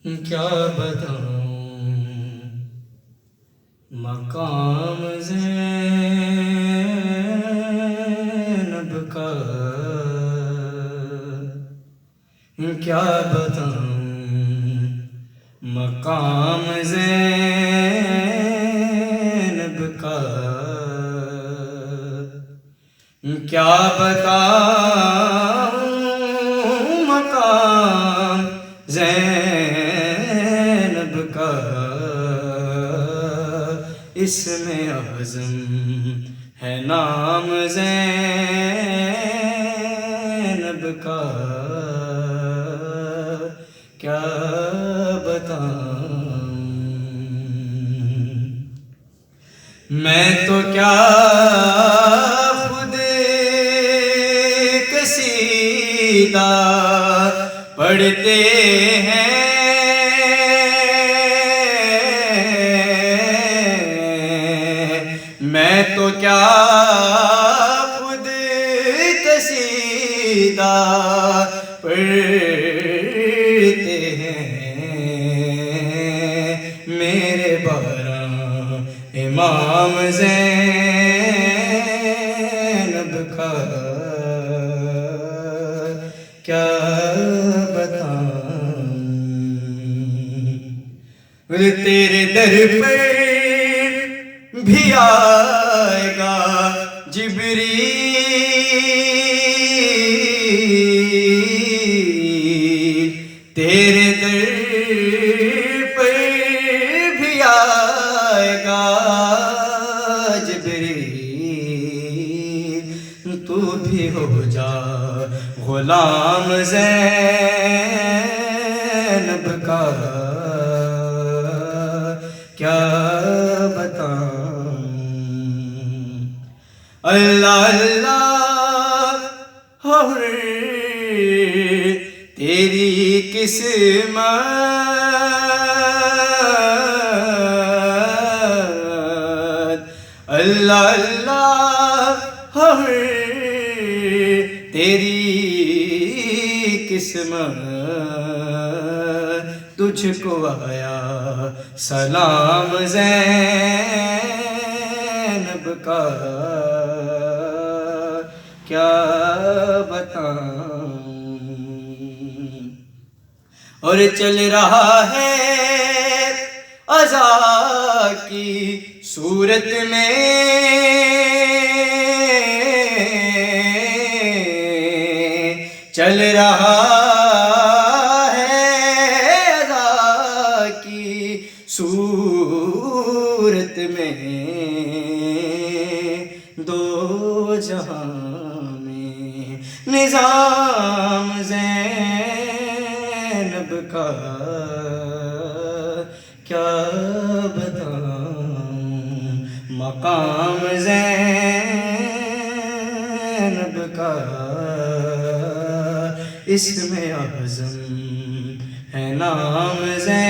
کیا بتاؤں مقام زینب کا، کیا بتاؤں مقام زینب کا، کیا بتاؤں مقام زینب کا، اس میں اعظم ہے نام زینب کا، کیا بتاؤں میں تو کیا خود قصیدہ پڑھتے ہیں میں تو کیا خود قصیدہ پڑھتے ہیں میرے بارہ امام زینب کا، کیا بتاؤں تیرے در پر بھی آئے گا جبریل، تیرے در پر بھی آئے گا جبریل، تو بھی ہو جا غلام زینب کا، کیا بتاؤں اللہ اللہ اور تیری قسمت، اللہ اللہ اور تیری قسمت، تجھ کو آیا سلام زینب کا، کیا بتاؤں اور چل رہا ہے عزا کی صورت میں چل رہا ہے عزا کی صورت میں دو جہاں میں نظام زینب کا، کیا بتاؤں مقام زینب کا، اس میں اعظم ہے نام زینب